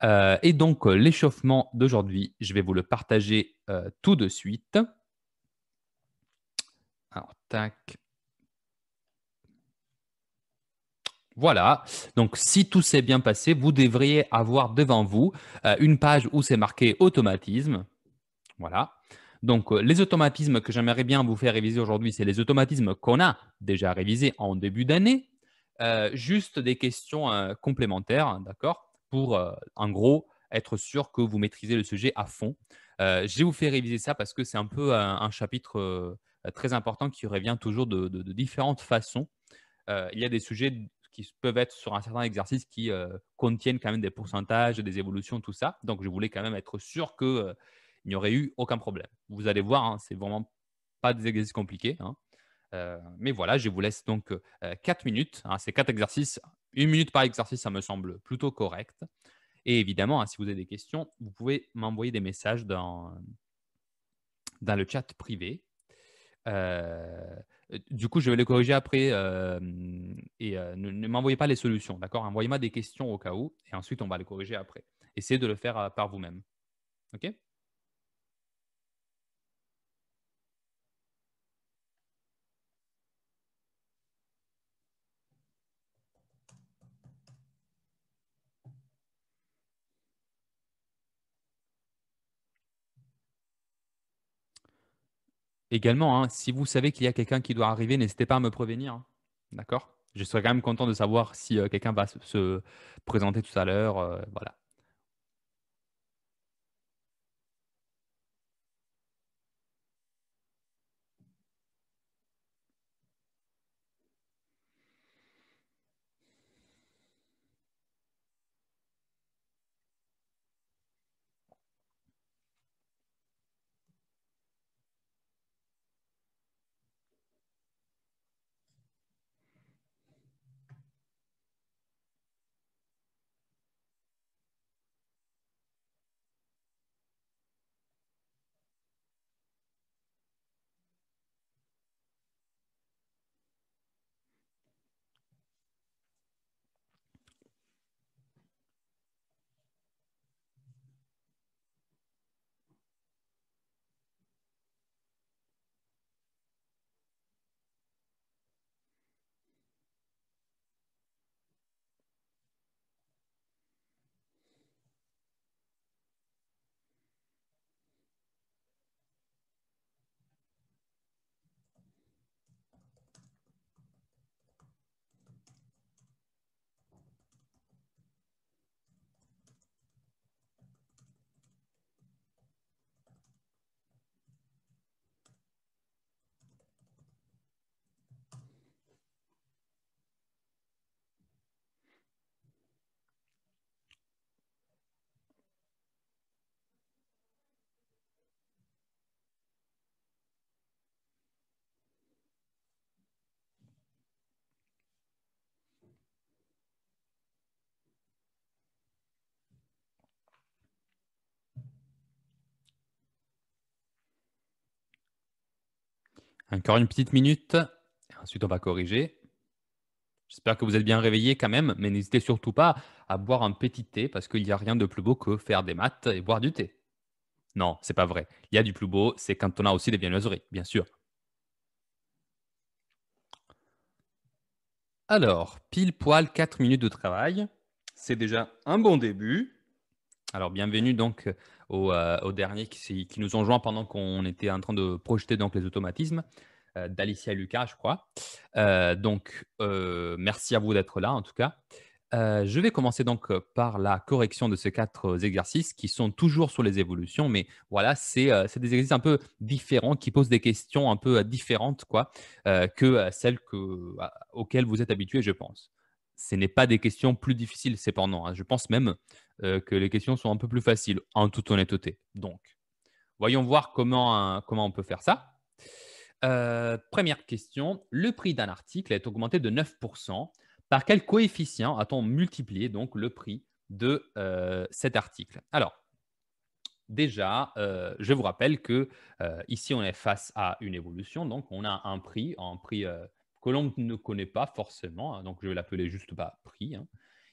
Et donc, l'échauffement d'aujourd'hui, je vais vous le partager tout de suite. Alors, tac. Voilà. Donc, si tout s'est bien passé, vous devriez avoir devant vous une page où c'est marqué automatisme. Voilà. Donc, les automatismes que j'aimerais bien vous faire réviser aujourd'hui, c'est les automatismes qu'on a déjà révisés en début d'année. Juste des questions complémentaires, d'accord, pour, en gros, être sûr que vous maîtrisez le sujet à fond. Je vais vous faire réviser ça parce que c'est un peu un chapitre très important qui revient toujours de différentes façons. Il y a des sujets qui peuvent être sur un certain exercice qui contiennent quand même des pourcentages, des évolutions, tout ça. Donc, je voulais quand même être sûr que il n'y aurait eu aucun problème. Vous allez voir, hein, c'est vraiment pas des exercices compliqués, hein. Mais voilà, je vous laisse donc 4 minutes, hein, c'est 4 exercices. 1 minute par exercice, ça me semble plutôt correct. Et évidemment, hein, si vous avez des questions, vous pouvez m'envoyer des messages dans le chat privé. Euh, du coup, je vais les corriger après et ne m'envoyez pas les solutions, d'accord? Envoyez-moi des questions au cas où et ensuite on va les corriger après. Essayez de le faire par vous-même. OK? Également, hein, si vous savez qu'il y a quelqu'un qui doit arriver, n'hésitez pas à me prévenir, hein. D'accord? Je serais quand même content de savoir si quelqu'un va se présenter tout à l'heure. Voilà. Encore une petite minute. Ensuite, on va corriger. J'espère que vous êtes bien réveillés quand même, mais n'hésitez surtout pas à boire un petit thé parce qu'il n'y a rien de plus beau que faire des maths et boire du thé. Non, c'est pas vrai. Il y a du plus beau, c'est quand on a aussi des viennoiseries, bien sûr. Alors, pile poil 4 minutes de travail. C'est déjà un bon début. Alors, bienvenue donc aux derniers qui nous ont joints pendant qu'on était en train de projeter donc les automatismes d'Alicia et Lucas, je crois. Merci à vous d'être là en tout cas. Je vais commencer donc par la correction de ces 4 exercices qui sont toujours sur les évolutions, mais voilà, c'est des exercices un peu différents qui posent des questions un peu différentes quoi, que celles auxquelles vous êtes habitués, je pense. Ce n'est pas des questions plus difficiles, cependant, hein. Je pense même que les questions sont un peu plus faciles, en toute honnêteté. Donc, voyons voir comment on peut faire ça. Première question, le prix d'un article est augmenté de 9%. Par quel coefficient a-t-on multiplié donc le prix de cet article? Alors, déjà, je vous rappelle que ici, on est face à une évolution. Donc, on a un prix que l'on ne connaît pas forcément, hein, donc je vais l'appeler juste prix, hein.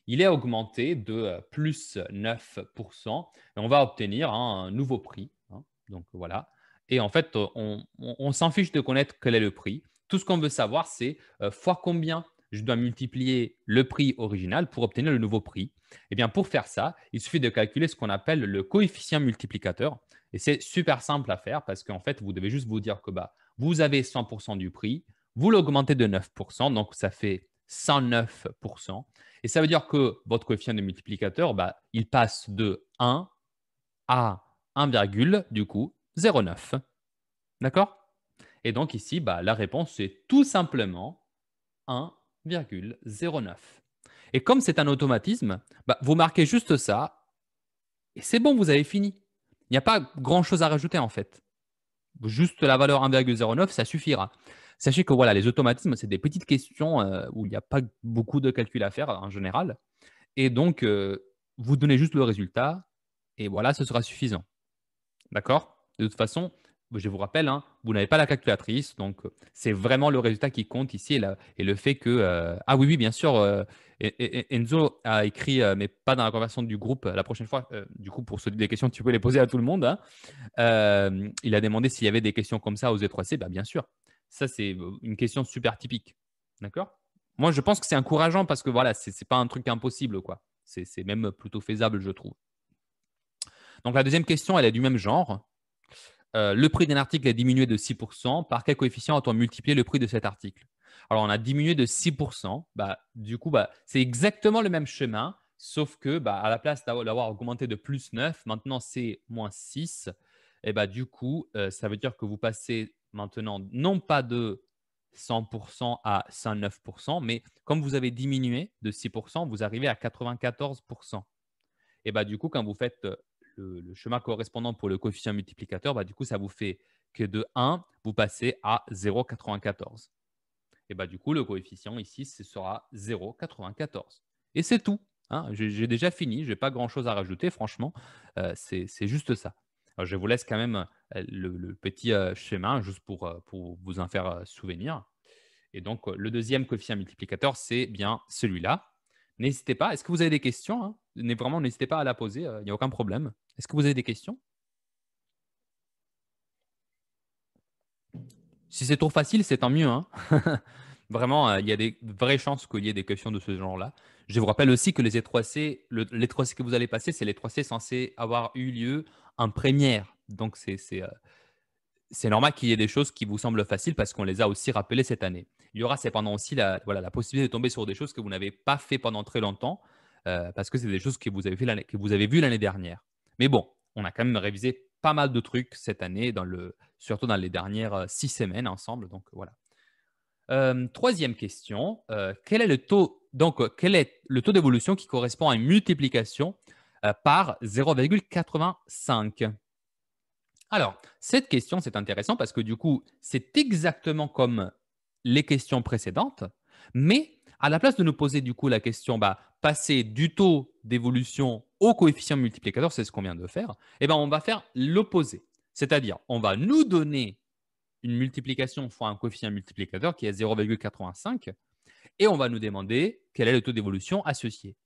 il est augmenté de plus 9%. Et on va obtenir un nouveau prix, hein. Donc voilà. Et en fait, on s'en fiche de connaître quel est le prix. Tout ce qu'on veut savoir, c'est fois combien je dois multiplier le prix original pour obtenir le nouveau prix. Eh bien, pour faire ça, il suffit de calculer ce qu'on appelle le coefficient multiplicateur. Et c'est super simple à faire parce qu'en fait, vous devez juste vous dire que vous avez 100% du prix, vous l'augmentez de 9%, donc ça fait 109%. Et ça veut dire que votre coefficient de multiplicateur, il passe de 1 à 1, du coup 0,9. D'accord? Et donc ici, la réponse, c'est tout simplement 1,09. Et comme c'est un automatisme, vous marquez juste ça et c'est bon, vous avez fini. Il n'y a pas grand-chose à rajouter en fait. Juste la valeur 1,09, ça suffira. Sachez que voilà, les automatismes, c'est des petites questions où il n'y a pas beaucoup de calculs à faire en général. Et donc, vous donnez juste le résultat et voilà, ce sera suffisant. D'accord? De toute façon, je vous rappelle, hein, vous n'avez pas la calculatrice, donc c'est vraiment le résultat qui compte ici et le fait que… ah oui, oui, bien sûr, Enzo a écrit, mais pas dans la conversation du groupe, la prochaine fois, du coup, pour se des questions, tu peux les poser à tout le monde, hein. Il a demandé s'il y avait des questions comme ça aux E3C. Bien sûr, ça c'est une question super typique. D'accord? Moi, je pense que c'est encourageant parce que voilà, c'est pas un truc impossible, quoi. C'est même plutôt faisable, je trouve. Donc la deuxième question, elle est du même genre. Le prix d'un article est diminué de 6%. Par quel coefficient a-t-on multiplié le prix de cet article? Alors, on a diminué de 6%. Du coup, c'est exactement le même chemin, sauf que à la place d'avoir augmenté de plus 9, maintenant c'est moins 6. Et du coup, ça veut dire que vous passez maintenant non pas de 100% à 109%, mais comme vous avez diminué de 6%, vous arrivez à 94%. Et du coup, quand vous faites le chemin correspondant pour le coefficient multiplicateur, du coup, ça vous fait que de 1, vous passez à 0,94. Et du coup, le coefficient ici, ce sera 0,94. Et c'est tout, hein. J'ai déjà fini, je n'ai pas grand-chose à rajouter, franchement. C'est juste ça. Alors, je vous laisse quand même le petit schéma, juste pour vous en faire souvenir. Et donc, le deuxième coefficient multiplicateur, c'est bien celui-là. N'hésitez pas. Est-ce que vous avez des questions, hein? Vraiment, n'hésitez pas à la poser. Il n'y a aucun problème. Est-ce que vous avez des questions? Si c'est trop facile, c'est tant mieux, hein. Vraiment, il y a des vraies chances qu'il y ait des questions de ce genre-là. Je vous rappelle aussi que les E3C, les 3C que vous allez passer, c'est les 3C censés avoir eu lieu en première. Donc, c'est normal qu'il y ait des choses qui vous semblent faciles parce qu'on les a aussi rappelées cette année. Il y aura cependant aussi la possibilité de tomber sur des choses que vous n'avez pas fait pendant très longtemps parce que c'est des choses que vous avez, que vous avez vues l'année dernière. Mais bon, on a quand même révisé pas mal de trucs cette année, surtout dans les dernières 6 semaines ensemble. Donc voilà. Troisième question. Quel est le taux, quel est le taux d'évolution qui correspond à une multiplication par 0,85? Alors, cette question, c'est intéressant parce que du coup, c'est exactement comme les questions précédentes, mais à la place de nous poser du coup la question, passer du taux d'évolution au coefficient multiplicateur, c'est ce qu'on vient de faire, on va faire l'opposé. C'est-à-dire, on va nous donner une multiplication fois un coefficient multiplicateur qui est 0,85 et on va nous demander quel est le taux d'évolution associé.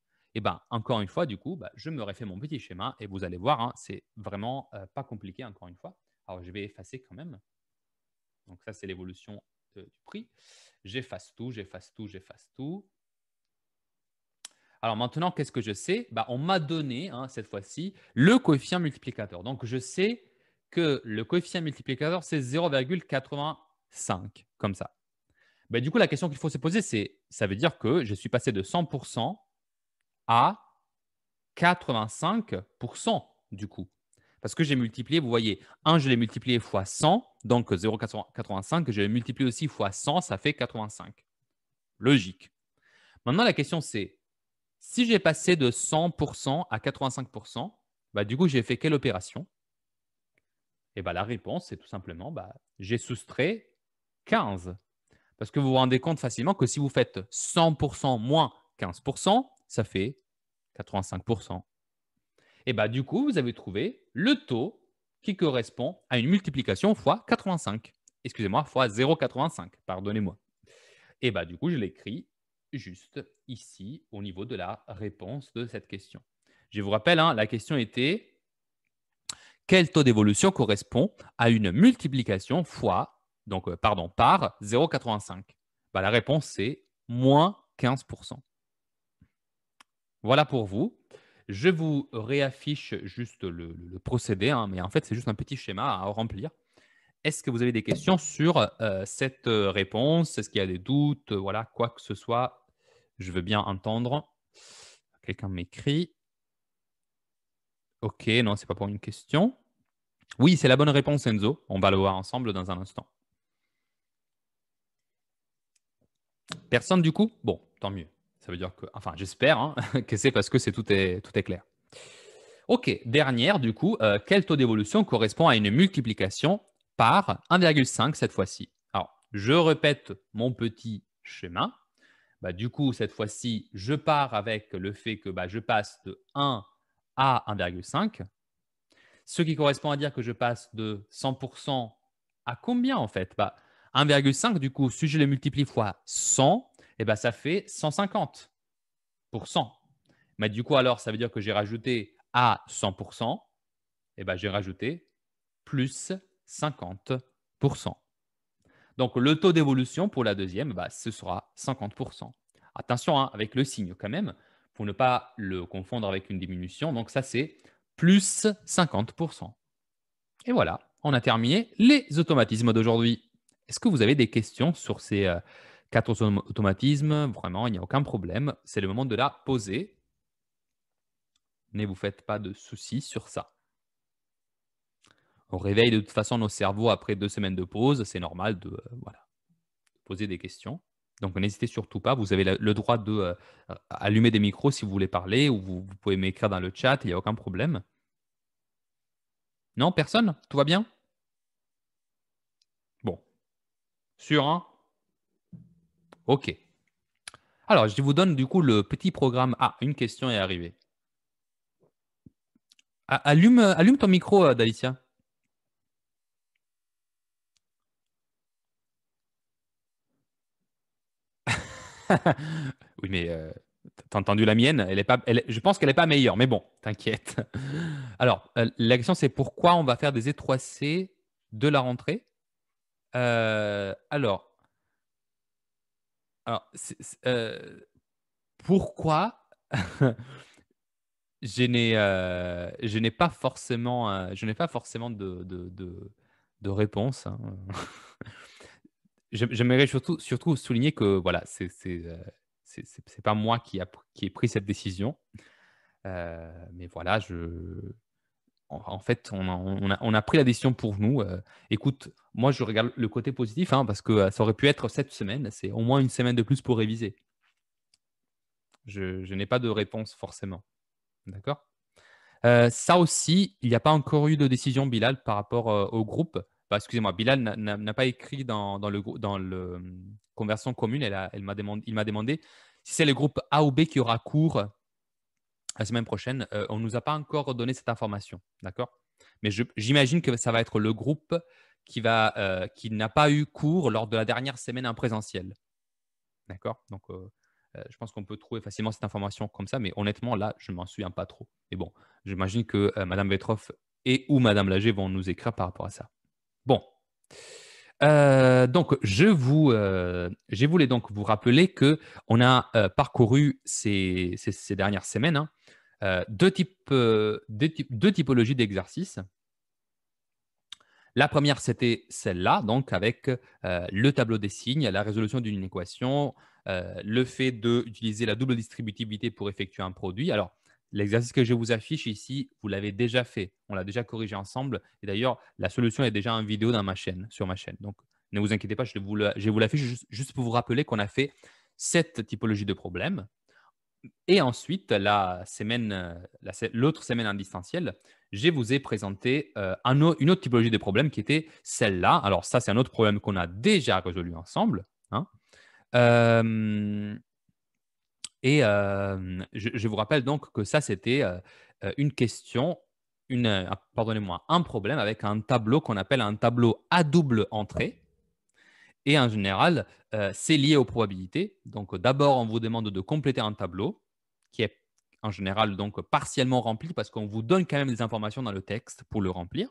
Encore une fois, du coup, je me refais mon petit schéma et vous allez voir, hein, c'est vraiment pas compliqué, encore une fois. Alors, je vais effacer quand même. Donc, ça, c'est l'évolution du prix. J'efface tout, j'efface tout, j'efface tout. Alors, maintenant, qu'est-ce que je sais? On m'a donné, hein, cette fois-ci, le coefficient multiplicateur. Donc, je sais que le coefficient multiplicateur, c'est 0,85, comme ça. Du coup, la question qu'il faut se poser, c'est, ça veut dire que je suis passé de 100% à 85% du coup. Parce que j'ai multiplié, vous voyez, 1, je l'ai multiplié fois 100, donc 0,85, je l'ai multiplié aussi fois 100, ça fait 85. Logique. Maintenant, la question c'est, si j'ai passé de 100% à 85%, du coup, j'ai fait quelle opération? Et la réponse, c'est tout simplement, j'ai soustrait 15. Parce que vous vous rendez compte facilement que si vous faites 100% moins 15%, ça fait 85%. Et du coup, vous avez trouvé le taux qui correspond à une multiplication fois 85. Excusez-moi, fois 0,85, pardonnez-moi. Et du coup, je l'écris juste ici au niveau de la réponse de cette question. Je vous rappelle, hein, la question était quel taux d'évolution correspond à une multiplication par 0,85. Bah, la réponse, c'est moins 15%. Voilà pour vous. Je vous réaffiche juste le procédé, hein, mais en fait, c'est juste un petit schéma à remplir. Est-ce que vous avez des questions sur cette réponse? Est-ce qu'il y a des doutes? Voilà, quoi que ce soit, je veux bien entendre. Quelqu'un m'écrit. Ok, non, c'est pas pour une question. Oui, c'est la bonne réponse, Enzo. On va le voir ensemble dans un instant. Personne du coup? Bon, tant mieux. Ça veut dire que, enfin, j'espère hein, que c'est parce que tout est clair. Ok, dernière du coup, quel taux d'évolution correspond à une multiplication par 1,5 cette fois-ci? Alors, je répète mon petit schéma. Bah, du coup, cette fois-ci, je pars avec le fait que je passe de 1 à 1,5, ce qui correspond à dire que je passe de 100% à combien en fait? 1,5 du coup, si je le multiplie fois 100, ça fait 150%. Mais du coup, alors, ça veut dire que j'ai rajouté à 100%, j'ai rajouté plus 50%. Donc, le taux d'évolution pour la deuxième, ce sera 50%. Attention hein, avec le signe quand même, pour ne pas le confondre avec une diminution. Donc, ça, c'est plus 50%. Et voilà, on a terminé les automatismes d'aujourd'hui. Est-ce que vous avez des questions sur ces 4 automatismes? Vraiment, il n'y a aucun problème. C'est le moment de la poser. Ne vous faites pas de soucis sur ça. On réveille de toute façon nos cerveaux après 2 semaines de pause. C'est normal de poser des questions. Donc, n'hésitez surtout pas. Vous avez le droit de allumer des micros si vous voulez parler ou vous pouvez m'écrire dans le chat. Il n'y a aucun problème. Non, personne? Tout va bien? Bon. Sûr, hein? OK. Alors, je vous donne du coup le petit programme. Ah, une question est arrivée. Allume ton micro, Dalicia. Oui, mais t'as entendu la mienne? Elle est pas, je pense qu'elle n'est pas meilleure, mais bon, t'inquiète. Alors, la question c'est pourquoi on va faire des E3C de la rentrée? Alors, pourquoi je n'ai pas forcément, de réponse, hein. J'aimerais surtout souligner que voilà, c'est pas moi qui ai pris cette décision. Mais voilà, en fait, on a pris la décision pour nous. Écoute, moi, je regarde le côté positif hein, parce que ça aurait pu être cette semaine. C'est au moins une semaine de plus pour réviser. Je n'ai pas de réponse forcément. D'accord? Ça aussi, il n'y a pas encore eu de décision, Bilal, par rapport au groupe. Excusez-moi, Bilal n'a pas écrit dans le conversion commune. Il m'a demandé si c'est le groupe A ou B qui aura cours la semaine prochaine. On ne nous a pas encore donné cette information. D'accord? Mais j'imagine que ça va être le groupe qui n'a pas eu cours lors de la dernière semaine en présentiel. D'accord? Donc, je pense qu'on peut trouver facilement cette information comme ça, mais honnêtement, là, je ne m'en souviens pas trop. Mais bon, j'imagine que Madame Vetroff et ou Madame Lager vont nous écrire par rapport à ça. Bon. Donc, je voulais donc vous rappeler que on a parcouru ces dernières semaines hein, deux typologies d'exercices. La première, c'était celle-là, donc avec le tableau des signes, la résolution d'une équation, le fait d'utiliser la double distributivité pour effectuer un produit. Alors, l'exercice que je vous affiche ici, vous l'avez déjà fait. On l'a déjà corrigé ensemble. Et d'ailleurs, la solution est déjà en vidéo sur ma chaîne. Donc, ne vous inquiétez pas, je vous l'affiche juste pour vous rappeler qu'on a fait cette typologie de problème. Et ensuite, l'autre semaine en distanciel, je vous ai présenté une autre typologie de problème qui était celle-là. Alors ça, c'est un autre problème qu'on a déjà résolu ensemble, hein. Et je vous rappelle donc que ça, c'était une question, pardonnez-moi, un problème avec un tableau qu'on appelle un tableau à double entrée. Et en général, c'est lié aux probabilités. Donc, d'abord, on vous demande de compléter un tableau qui est en général donc partiellement rempli parce qu'on vous donne quand même des informations dans le texte pour le remplir.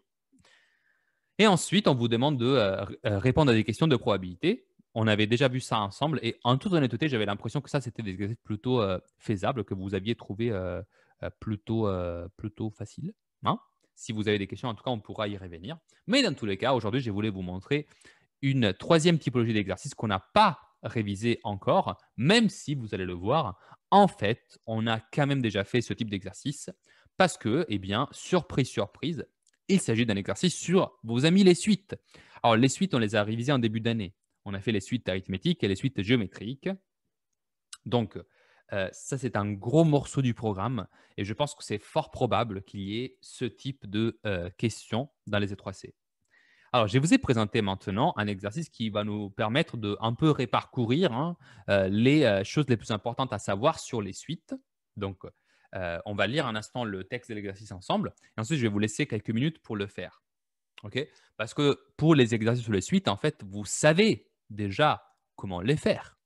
Et ensuite, on vous demande de répondre à des questions de probabilité. On avait déjà vu ça ensemble et en toute honnêteté, j'avais l'impression que ça, c'était des exercices plutôt faisables, que vous aviez trouvé plutôt faciles, hein. Si vous avez des questions, en tout cas, on pourra y revenir. Mais dans tous les cas, aujourd'hui, je voulais vous montrer une troisième typologie d'exercice qu'on n'a pas révisé encore, même si vous allez le voir, en fait, on a quand même déjà fait ce type d'exercice parce que, eh bien, surprise, surprise, il s'agit d'un exercice sur vos amis les suites. Alors, les suites, on les a révisées en début d'année. On a fait les suites arithmétiques et les suites géométriques. Donc, ça, c'est un gros morceau du programme et je pense que c'est fort probable qu'il y ait ce type de questions dans les E3C. Alors, je vous ai présenté maintenant un exercice qui va nous permettre de un peu réparcourir, hein, les choses les plus importantes à savoir sur les suites. Donc, on va lire un instant le texte de l'exercice ensemble et ensuite, je vais vous laisser quelques minutes pour le faire. OK? Parce que pour les exercices sur les suites, en fait, vous savez déjà comment les faire.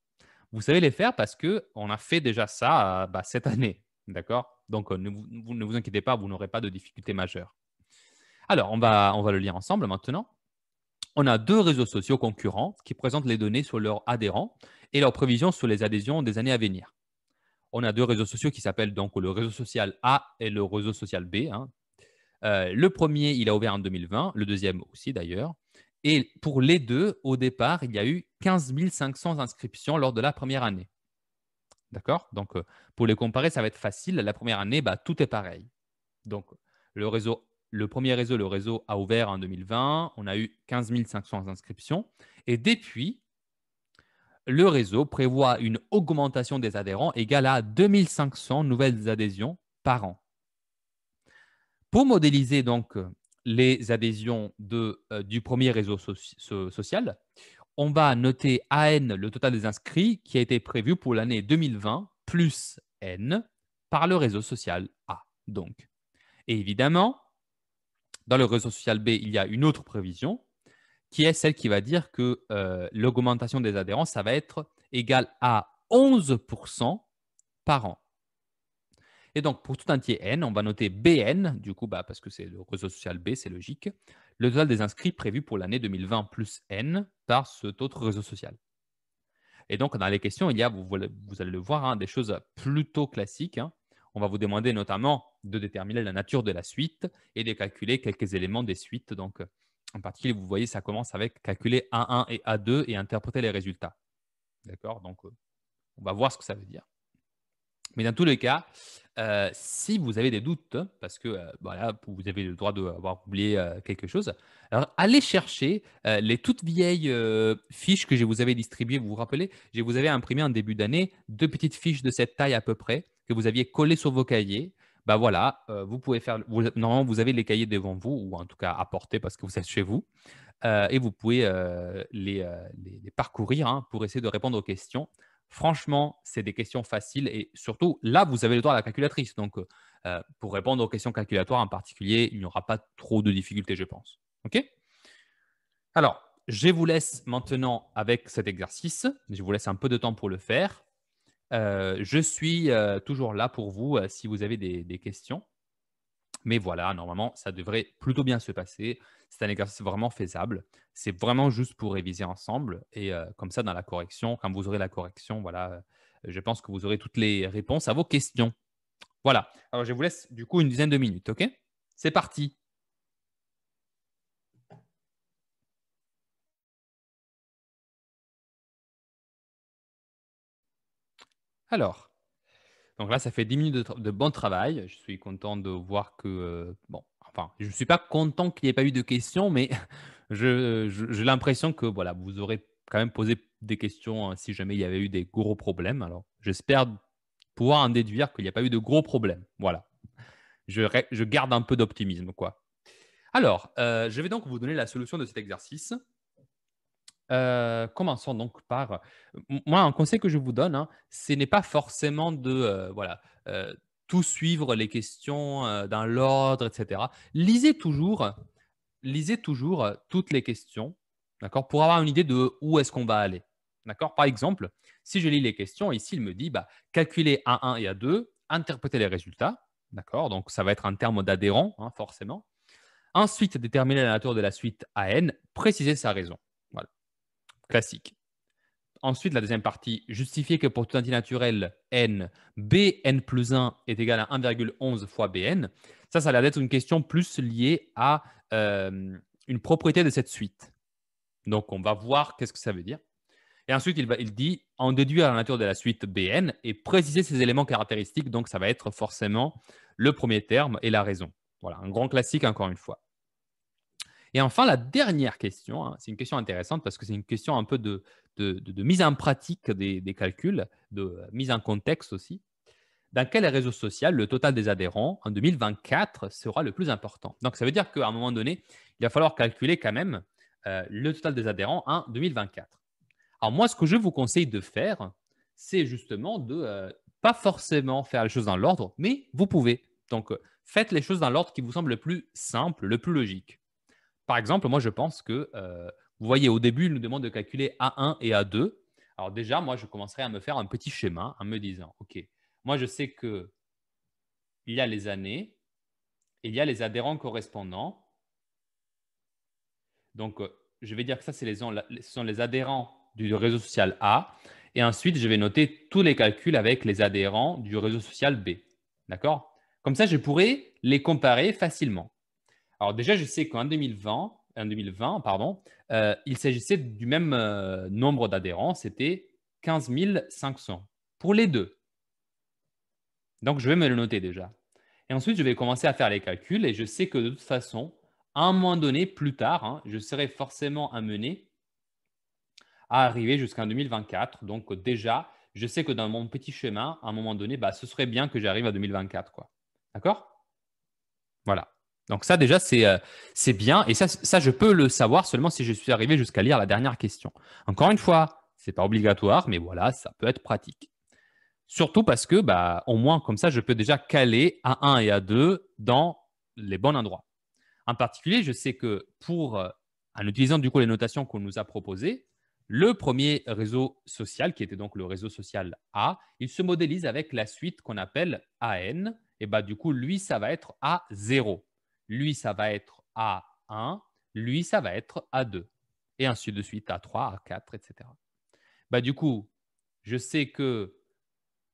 Vous savez les faire parce qu'on a fait déjà ça cette année. D'accord? Donc, ne vous inquiétez pas, vous n'aurez pas de difficultés majeures. Alors, on va le lire ensemble maintenant. On a deux réseaux sociaux concurrents qui présentent les données sur leurs adhérents et leurs prévisions sur les adhésions des années à venir. On a deux réseaux sociaux qui s'appellent donc le réseau social A et le réseau social B, hein. Le premier, il a ouvert en 2020, le deuxième aussi d'ailleurs. Et pour les deux, au départ, il y a eu 15 500 inscriptions lors de la première année. D'accord? Donc, pour les comparer, ça va être facile. La première année, tout est pareil. Donc, le premier réseau, le réseau a ouvert en 2020. On a eu 15 500 inscriptions. Et depuis, le réseau prévoit une augmentation des adhérents égale à 2500 nouvelles adhésions par an. Pour modéliser donc les adhésions du premier réseau social, on va noter AN, le total des inscrits, qui a été prévu pour l'année 2020, plus N par le réseau social A. Donc, et évidemment, dans le réseau social B, il y a une autre prévision qui est celle qui va dire que l'augmentation des adhérents, ça va être égal à 11% par an. Et donc, pour tout entier N, on va noter BN, du coup, parce que c'est le réseau social B, c'est logique, le total des inscrits prévus pour l'année 2020 plus N par cet autre réseau social. Et donc, dans les questions, il y a, vous allez le voir, hein, des choses plutôt classiques, hein. On va vous demander notamment de déterminer la nature de la suite et de calculer quelques éléments des suites. Donc, en particulier, vous voyez, ça commence avec calculer A1 et A2 et interpréter les résultats. D'accord? Donc, on va voir ce que ça veut dire. Mais dans tous les cas, si vous avez des doutes, parce que voilà, vous avez le droit d'avoir oublié quelque chose, alors allez chercher les toutes vieilles fiches que je vous avais distribuées. Vous vous rappelez, je vous avais imprimé en début d'année deux petites fiches de cette taille à peu près que vous aviez collées sur vos cahiers. Voilà, vous pouvez faire. Normalement, vous avez les cahiers devant vous, ou en tout cas à portée parce que vous êtes chez vous, et vous pouvez les parcourir, hein, pour essayer de répondre aux questions. Franchement, c'est des questions faciles et surtout, là, vous avez le droit à la calculatrice. Donc, pour répondre aux questions calculatoires en particulier, il n'y aura pas trop de difficultés, je pense. OK? Alors, je vous laisse maintenant avec cet exercice. Je vous laisse un peu de temps pour le faire. Je suis toujours là pour vous si vous avez des questions. Mais voilà, normalement, ça devrait plutôt bien se passer. C'est un exercice vraiment faisable. C'est vraiment juste pour réviser ensemble et comme ça, dans la correction, quand vous aurez la correction, voilà, je pense que vous aurez toutes les réponses à vos questions. Voilà. Alors, je vous laisse du coup une dizaine de minutes, OK? C'est parti. Alors, donc là, ça fait 10 minutes de bon travail. Je suis content de voir que, bon, enfin, je ne suis pas content qu'il n'y ait pas eu de questions, mais j'ai l'impression que voilà, vous aurez quand même posé des questions hein, si jamais il y avait eu des gros problèmes. Alors, j'espère pouvoir en déduire qu'il n'y a pas eu de gros problèmes. Voilà. Je garde un peu d'optimisme, quoi. Alors, je vais donc vous donner la solution de cet exercice. Commençons donc par, moi, un conseil que je vous donne, hein, ce n'est pas forcément de, voilà, tout suivre les questions, dans l'ordre et cetera. Lisez toujours toutes les questions, d'accord, pour avoir une idée de où est-ce qu'on va aller. D'accord. Par exemple, si je lis les questions, ici, il me dit bah, calculer A1 et A2, interpréter les résultats. D'accord. Donc, ça va être un terme d'adhérent, hein, forcément. Ensuite, déterminer la nature de la suite AN, préciser sa raison. Voilà, classique. Ensuite, la deuxième partie, justifier que pour tout entier naturel n, Bn plus 1 est égal à 1,11 fois Bn. Ça a l'air d'être une question plus liée à une propriété de cette suite. Donc, on va voir qu'est-ce que ça veut dire. Et ensuite, il dit en déduire la nature de la suite Bn et préciser ses éléments caractéristiques. Donc, ça va être forcément le premier terme et la raison. Voilà, un grand classique encore une fois. Et enfin, la dernière question, hein, c'est une question intéressante parce que c'est une question un peu de mise en pratique des calculs, de mise en contexte aussi. Dans quel réseau social le total des adhérents en 2024 sera le plus important? Donc, ça veut dire qu'à un moment donné, il va falloir calculer quand même le total des adhérents en 2024. Alors, moi, ce que je vous conseille de faire, c'est justement de pas forcément faire les choses dans l'ordre, mais vous pouvez. Donc, faites les choses dans l'ordre qui vous semble le plus simple, le plus logique. Par exemple, moi, je pense que, vous voyez, au début, il nous demande de calculer A1 et A2. Alors déjà, moi, je commencerai à me faire un petit schéma en me disant, OK, moi, je sais qu'il y a les années, il y a les adhérents correspondants. Donc, je vais dire que ça, ce sont les adhérents du réseau social A. Et ensuite, je vais noter tous les calculs avec les adhérents du réseau social B. D'accord? Comme ça, je pourrai les comparer facilement. Alors déjà, je sais qu'en 2020, pardon, il s'agissait du même nombre d'adhérents, c'était 15 500 pour les deux. Donc, je vais me le noter déjà. Et ensuite, je vais commencer à faire les calculs et je sais que de toute façon, à un moment donné, plus tard, hein, je serai forcément amené à arriver jusqu'en 2024. Donc déjà, je sais que dans mon petit chemin, à un moment donné, bah, ce serait bien que j'arrive à 2024, quoi. D'accord? Voilà. Donc ça déjà, c'est bien. Et ça, je peux le savoir seulement si je suis arrivé jusqu'à lire la dernière question. Encore une fois, ce n'est pas obligatoire, mais voilà, ça peut être pratique. Surtout parce que, bah, au moins, comme ça, je peux déjà caler A1 et A2 dans les bons endroits. En particulier, je sais que en utilisant du coup les notations qu'on nous a proposées, le premier réseau social, qui était donc le réseau social A, il se modélise avec la suite qu'on appelle AN. Et bah, du coup, lui, ça va être A0. Lui, ça va être A1. Lui, ça va être A2. Et ainsi de suite, A3, A4, etc. Bah, du coup, je sais que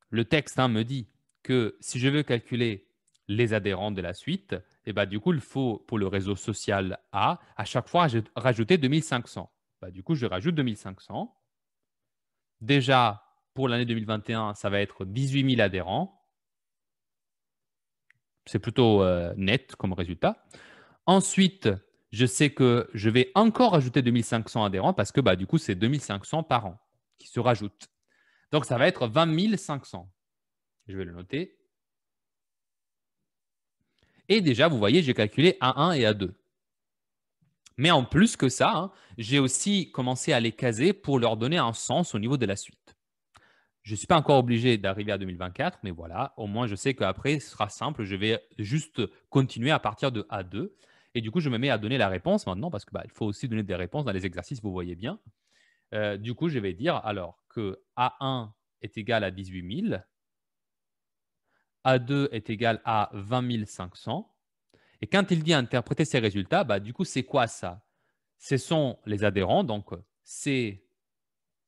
le texte me dit que si je veux calculer les adhérents de la suite, et bah, du coup, il faut, pour le réseau social A, à chaque fois rajouter 2500. Bah, du coup, je rajoute 2500. Déjà, pour l'année 2021, ça va être 18 000 adhérents. C'est plutôt net comme résultat. Ensuite, je sais que je vais encore ajouter 2500 adhérents parce que bah, du coup, c'est 2500 par an qui se rajoutent. Donc, ça va être 20 500. Je vais le noter. Et déjà, vous voyez, j'ai calculé A1 et A2. Mais en plus que ça, hein, j'ai aussi commencé à les caser pour leur donner un sens au niveau de la suite. Je ne suis pas encore obligé d'arriver à 2024, mais voilà, au moins je sais qu'après, ce sera simple. Je vais juste continuer à partir de A2. Et du coup, je me mets à donner la réponse maintenant parce qu'il bah, faut aussi donner des réponses dans les exercices, vous voyez bien. Du coup, je vais dire alors que A1 est égal à 18 000, A2 est égal à 20 500. Et quand il dit interpréter ces résultats, bah, du coup, c'est quoi ça? Ce sont les adhérents, donc c'est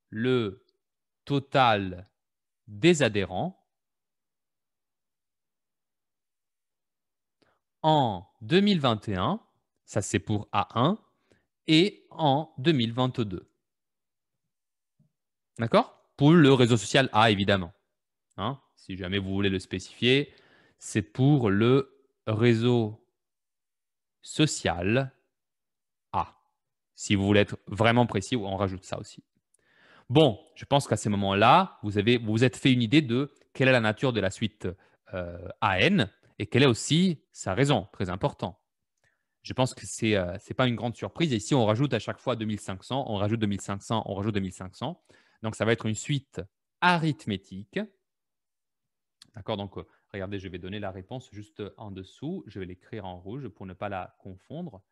le total des adhérents en 2021, ça c'est pour A1, et en 2022. D'accord? Pour le réseau social A, évidemment. Hein, si jamais vous voulez le spécifier, c'est pour le réseau social A. Si vous voulez être vraiment précis, on rajoute ça aussi. Bon, je pense qu'à ces moments-là, vous vous êtes fait une idée de quelle est la nature de la suite AN et quelle est aussi sa raison, très important. Je pense que ce n'est pas une grande surprise. Et ici, on rajoute à chaque fois 2500, on rajoute 2500, on rajoute 2500. Donc, ça va être une suite arithmétique. D'accord? Donc, regardez, je vais donner la réponse juste en dessous. Je vais l'écrire en rouge pour ne pas la confondre.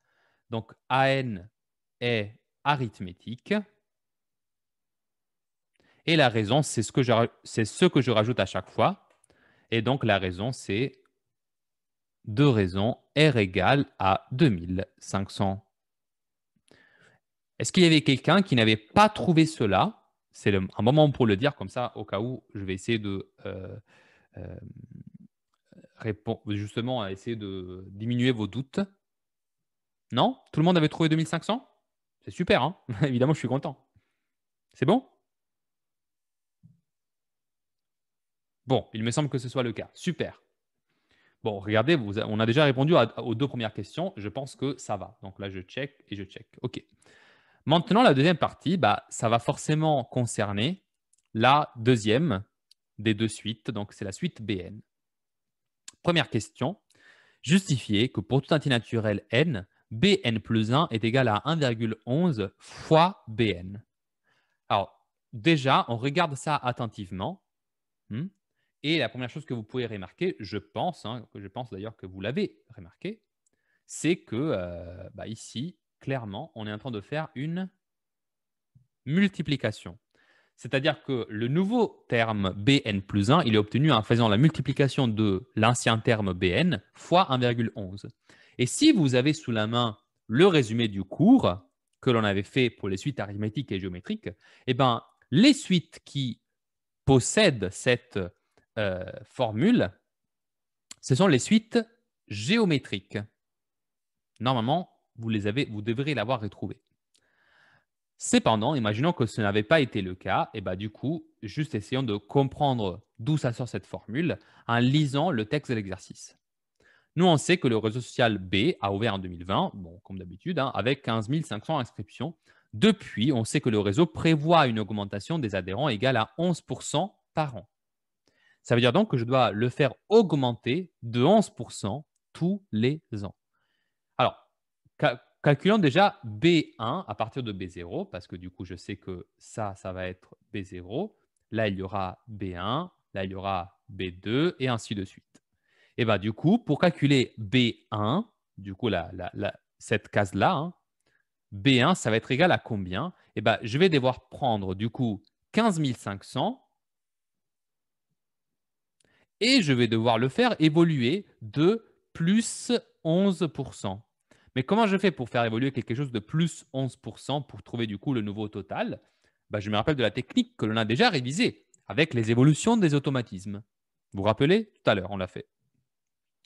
Donc, AN est arithmétique. Et la raison, c'est ce que je rajoute à chaque fois. Et donc, la raison, c'est 2 raisons R égale à 2500. Est-ce qu'il y avait quelqu'un qui n'avait pas trouvé cela? C'est un moment pour le dire, comme ça, au cas où je vais essayer de euh, répondre, justement, à essayer de diminuer vos doutes. Non? Tout le monde avait trouvé 2500? C'est super, hein? Évidemment, je suis content. C'est bon? Bon, il me semble que ce soit le cas. Super. Bon, regardez, on a déjà répondu aux 2 premières questions. Je pense que ça va. Donc là, je check et je check. OK. Maintenant, la deuxième partie, bah, ça va forcément concerner la deuxième des 2 suites. Donc, c'est la suite Bn. Première question. Justifier que pour tout antinaturel n, Bn plus 1 est égal à 1,11 fois Bn. Alors, déjà, on regarde ça attentivement. Et la première chose que vous pouvez remarquer, je pense d'ailleurs que vous l'avez remarqué, c'est que ici, clairement, on est en train de faire une multiplication. C'est-à-dire que le nouveau terme Bn plus 1, il est obtenu en faisant la multiplication de l'ancien terme Bn fois 1,11. Et si vous avez sous la main le résumé du cours que l'on avait fait pour les suites arithmétiques et géométriques, eh ben, les suites qui possèdent cette formule, ce sont les suites géométriques. Normalement, vous devrez l'avoir retrouvée. Cependant, imaginons que ce n'avait pas été le cas, et du coup, juste essayons de comprendre d'où ça sort cette formule en lisant le texte de l'exercice. Nous, on sait que le réseau social B a ouvert en 2020, bon, comme d'habitude, avec 15 500 inscriptions. Depuis, on sait que le réseau prévoit une augmentation des adhérents égale à 11% par an. Ça veut dire donc que je dois le faire augmenter de 11% tous les ans. Alors, calculons déjà B1 à partir de B0, parce que du coup, je sais que ça va être B0. Là, il y aura B1, là, il y aura B2, et ainsi de suite. Et bien, du coup, pour calculer B1, du coup, cette case-là, B1, ça va être égal à combien? Et ben, je vais devoir prendre, du coup, 15 500 et je vais devoir le faire évoluer de plus 11%. Mais comment je fais pour faire évoluer quelque chose de plus 11% pour trouver du coup le nouveau total? Je me rappelle de la technique que l'on a déjà révisée avec les évolutions des automatismes. Vous vous rappelez? Tout à l'heure, on l'a fait.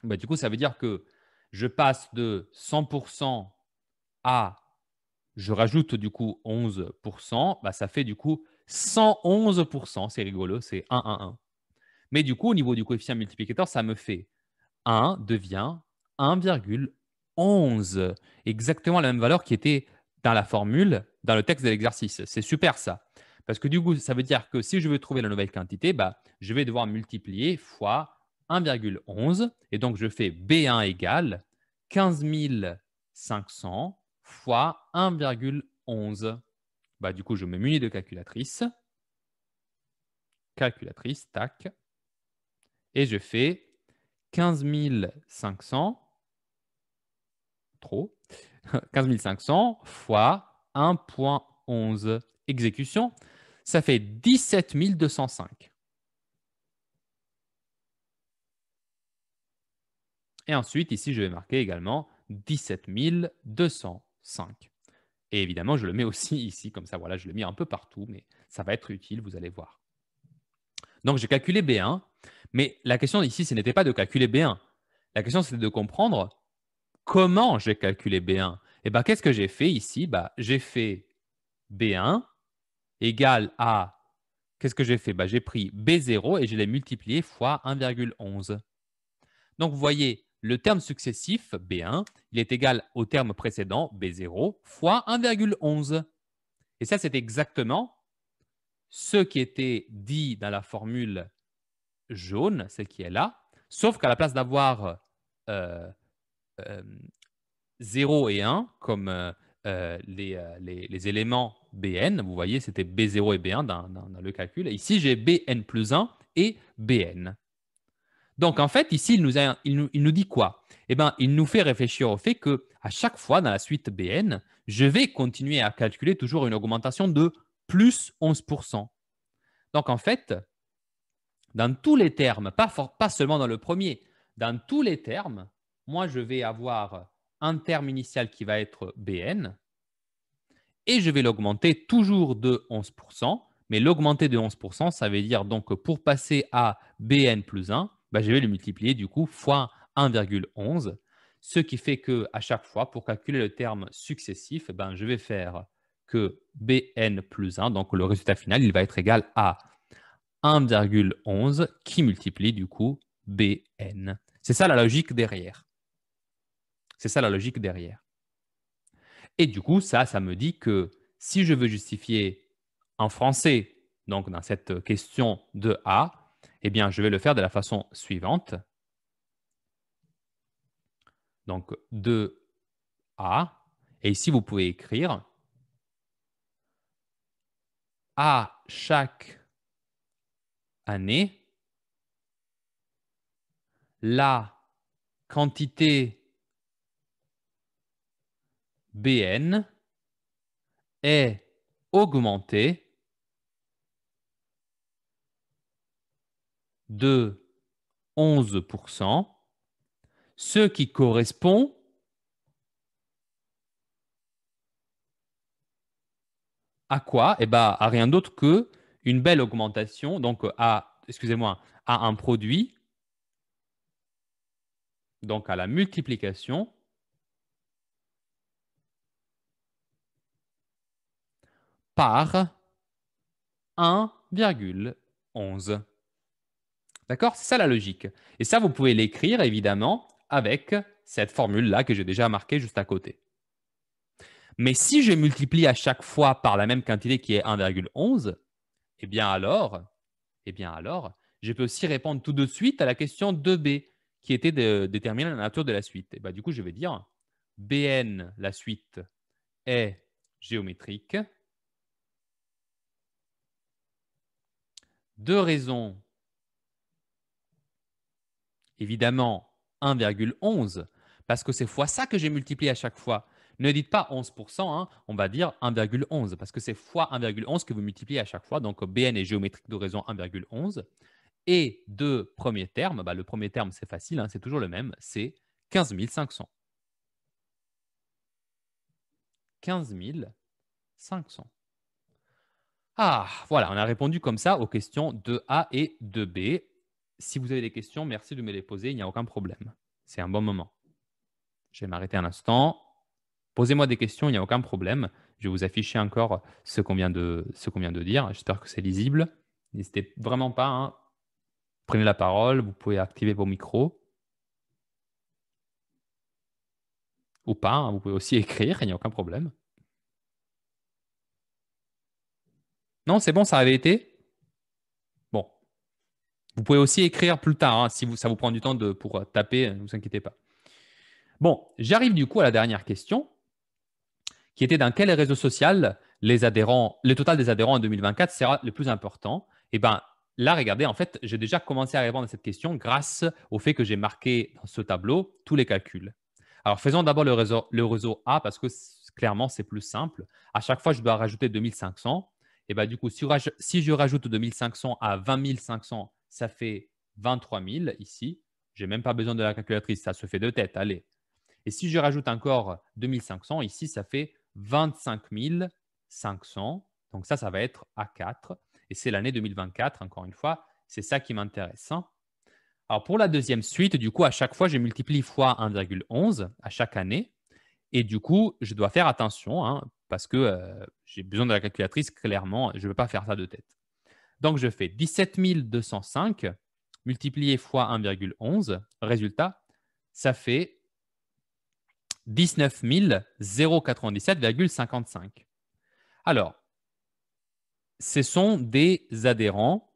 Du coup, ça veut dire que je passe de 100% à, je rajoute du coup 11%, ça fait du coup 111%. C'est rigolo, c'est 1, 1, 1. Mais du coup, au niveau du coefficient multiplicateur, ça me fait 1 devient 1,11. Exactement la même valeur qui était dans la formule, dans le texte de l'exercice. C'est super ça. Parce que du coup, ça veut dire que si je veux trouver la nouvelle quantité, je vais devoir multiplier fois 1,11. Et donc, je fais B1 égale 15 500 fois 1,11. Du coup, je me munis de calculatrice. Calculatrice, tac. Et je fais 15 500, trop, 15 500 fois 1,11. Exécution, ça fait 17 205. Et ensuite, ici, je vais marquer également 17 205. Et évidemment, je le mets aussi ici, comme ça, voilà, je le mets un peu partout, mais ça va être utile, vous allez voir. Donc, j'ai calculé B1, mais la question ici, ce n'était pas de calculer B1. La question, c'était de comprendre comment j'ai calculé B1. Et qu'est-ce que j'ai fait ici? J'ai fait B1 égale à... Qu'est-ce que j'ai fait? J'ai pris B0 et je l'ai multiplié fois 1,11. Donc, vous voyez, le terme successif, B1, il est égal au terme précédent, B0, fois 1,11. Et ça, c'est exactement ce qui était dit dans la formule jaune, celle qui est là, sauf qu'à la place d'avoir 0 et 1 comme les éléments Bn, vous voyez, c'était B0 et B1 dans le calcul. Et ici, j'ai Bn plus 1 et Bn. Donc, en fait, ici, il nous dit quoi? Eh bien, il nous fait réfléchir au fait qu'à chaque fois, dans la suite BN, je vais continuer à calculer toujours une augmentation de plus 11%. Donc, en fait, dans tous les termes, pas seulement dans le premier, dans tous les termes, moi, je vais avoir un terme initial qui va être BN et je vais l'augmenter toujours de 11%. Mais l'augmenter de 11%, ça veut dire donc pour passer à BN plus 1, bah, je vais le multiplier du coup fois 1,11, ce qui fait qu'à chaque fois, pour calculer le terme successif, ben, je vais faire que BN plus 1, donc le résultat final, il va être égal à 1,11 qui multiplie du coup BN. C'est ça la logique derrière. C'est ça la logique derrière. Et du coup, ça me dit que si je veux justifier en français, donc dans cette question de A, eh bien, je vais le faire de la façon suivante. Donc, de A. Et ici, vous pouvez écrire à chaque année, la quantité BN est augmentée de 11%, ce qui correspond à quoi? Eh bien, à rien d'autre que une belle augmentation, donc excusez-moi, à un produit, donc à la multiplication par 1,11. D'accord? C'est ça la logique. Et ça, vous pouvez l'écrire évidemment avec cette formule-là que j'ai déjà marquée juste à côté. Mais si je multiplie à chaque fois par la même quantité qui est 1,11, eh bien alors, je peux aussi répondre tout de suite à la question 2b, qui était de déterminer la nature de la suite. Et ben, du coup, je vais dire Bn, la suite, est géométrique. Deux raisons, évidemment, 1,11, parce que c'est fois ça que j'ai multiplié à chaque fois. Ne dites pas 11%, hein, on va dire 1,11, parce que c'est fois 1,11 que vous multipliez à chaque fois. Donc, Bn est géométrique de raison 1,11. Et de premier terme, bah, le premier terme, c'est facile, hein, c'est toujours le même, c'est 15 500. 15 500. Ah, voilà, on a répondu comme ça aux questions 2A et 2B. Si vous avez des questions, merci de me les poser, il n'y a aucun problème. C'est un bon moment. Je vais m'arrêter un instant. Posez-moi des questions, il n'y a aucun problème. Je vais vous afficher encore ce qu'on vient de dire. J'espère que c'est lisible. N'hésitez vraiment pas, hein. Prenez la parole, vous pouvez activer vos micros. Ou pas, hein, vous pouvez aussi écrire, il n'y a aucun problème. Non, c'est bon, ça avait été? Bon. Vous pouvez aussi écrire plus tard, hein, si ça vous prend du temps pour taper, ne vous inquiétez pas. Bon, j'arrive du coup à la dernière question, qui était dans quel réseau social le total des adhérents en 2024 sera le plus important? Eh bien, là, regardez, en fait, j'ai déjà commencé à répondre à cette question grâce au fait que j'ai marqué dans ce tableau tous les calculs. Alors, faisons d'abord le réseau A parce que clairement, c'est plus simple. À chaque fois, je dois rajouter 2500. Et bien, du coup, si je rajoute 2500 à 20 500, ça fait 23 000 ici. Je n'ai même pas besoin de la calculatrice, ça se fait de tête. Allez. Et si je rajoute encore 2500, ici, ça fait 25 500. Donc ça va être A4. Et c'est l'année 2024, encore une fois. C'est ça qui m'intéresse, hein. Alors pour la deuxième suite, du coup, à chaque fois, je multiplie fois 1,11 à chaque année. Et du coup, je dois faire attention, hein, parce que j'ai besoin de la calculatrice, clairement, je ne veux pas faire ça de tête. Donc je fais 17 205 multiplié fois 1,11. Résultat, ça fait 19 097,55. Alors, ce sont des adhérents,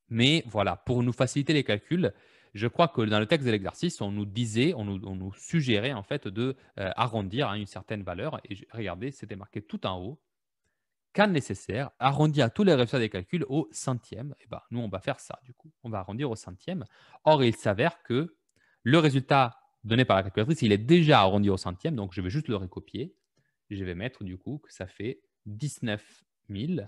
mais voilà, pour nous faciliter les calculs, je crois que dans le texte de l'exercice, on nous disait, on nous suggérait en fait de arrondir à une certaine valeur. Et regardez, c'était marqué tout en haut cas nécessaire, arrondi à tous les résultats des calculs au centième. Et ben, nous, on va faire ça, du coup. On va arrondir au centième. Or, il s'avère que le résultat donné par la calculatrice, il est déjà arrondi au centième. Donc, je vais juste le recopier. Je vais mettre, du coup, que ça fait 19 000.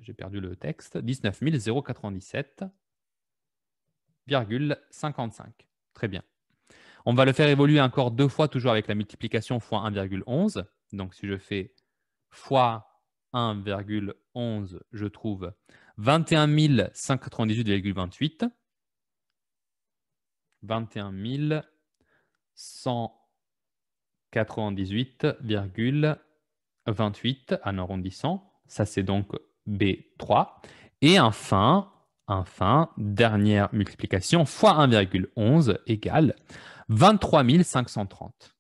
J'ai perdu le texte. 19 097,55. Très bien. On va le faire évoluer encore 2 fois, toujours avec la multiplication fois 1,11. Donc, si je fais fois 1,11, je trouve 21 198,28. 21 198,28 en arrondissant. Ça, c'est donc B3. Et enfin, dernière multiplication, fois 1,11 égale 23 530.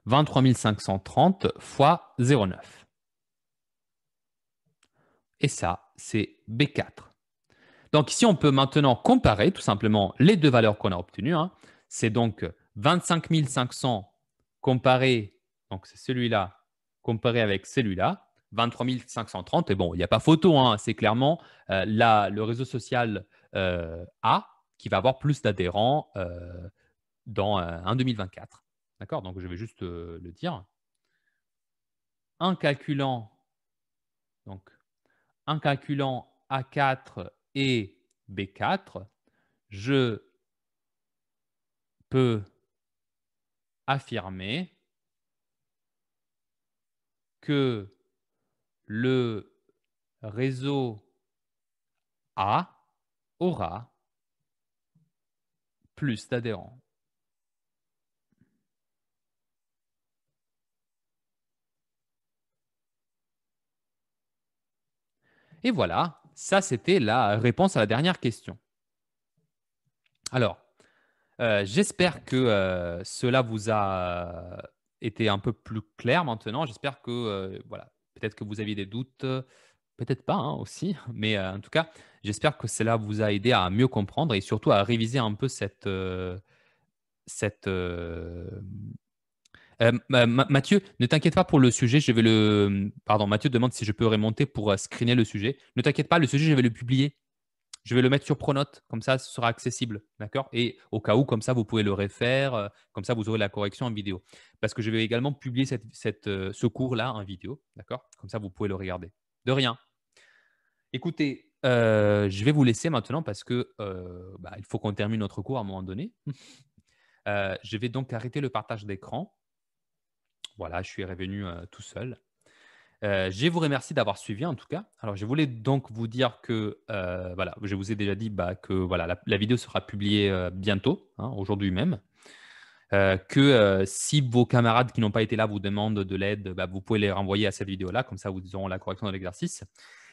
23 530 fois 0,9. Et ça, c'est B4. Donc ici, on peut maintenant comparer tout simplement les deux valeurs qu'on a obtenues. Hein. C'est donc 25 500 comparé, donc c'est celui-là, comparé avec celui-là, 23 530. Et bon, il n'y a pas photo, hein, c'est clairement le réseau social A qui va avoir plus d'adhérents dans un 2024. D'accord? Donc je vais juste le dire. En calculant, donc, en calculant A4 et B4, je peux affirmer que le réseau A aura plus d'adhérents. Et voilà, ça c'était la réponse à la dernière question. Alors, j'espère que cela vous a été un peu plus clair maintenant. J'espère que, voilà, peut-être que vous aviez des doutes, peut-être pas hein, aussi, mais en tout cas, j'espère que cela vous a aidé à mieux comprendre et surtout à réviser un peu cette Mathieu, ne t'inquiète pas pour le sujet. Je vais le. Pardon, Mathieu demande si je peux remonter pour screener le sujet. Ne t'inquiète pas, le sujet, je vais le publier. Je vais le mettre sur Pronote, comme ça, ce sera accessible. D'accord? Et au cas où, comme ça, vous pouvez le refaire. Comme ça, vous aurez la correction en vidéo. Parce que je vais également publier ce cours-là en vidéo. D'accord? Comme ça, vous pouvez le regarder. De rien. Écoutez, je vais vous laisser maintenant parce que il faut qu'on termine notre cours à un moment donné. Je vais donc arrêter le partage d'écran. Voilà, je suis revenu tout seul. Je vous remercie d'avoir suivi en tout cas. Alors, je voulais donc vous dire que, voilà, je vous ai déjà dit que voilà, la vidéo sera publiée bientôt, hein, aujourd'hui même. Que si vos camarades qui n'ont pas été là vous demandent de l'aide, vous pouvez les renvoyer à cette vidéo-là, comme ça vous auront la correction de l'exercice.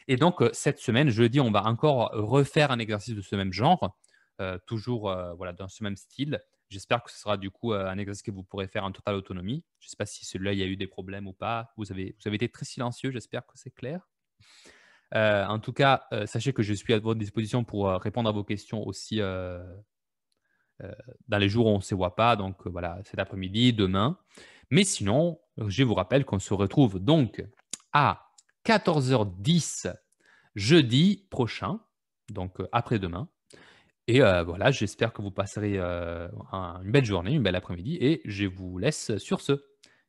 Et donc, cette semaine, jeudi, on va encore refaire un exercice de ce même genre, toujours voilà, dans ce même style. J'espère que ce sera du coup un exercice que vous pourrez faire en totale autonomie. Je ne sais pas si celui-là, il y a eu des problèmes ou pas. Vous avez été très silencieux, j'espère que c'est clair. En tout cas, sachez que je suis à votre disposition pour répondre à vos questions aussi dans les jours où on ne se voit pas, donc voilà, cet après-midi, demain. Mais sinon, je vous rappelle qu'on se retrouve donc à 14h10 jeudi prochain, donc après-demain. Et voilà, j'espère que vous passerez une belle journée, une belle après-midi, et je vous laisse sur ce.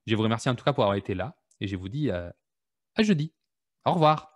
Je vous remercie en tout cas pour avoir été là, et je vous dis à jeudi. Au revoir.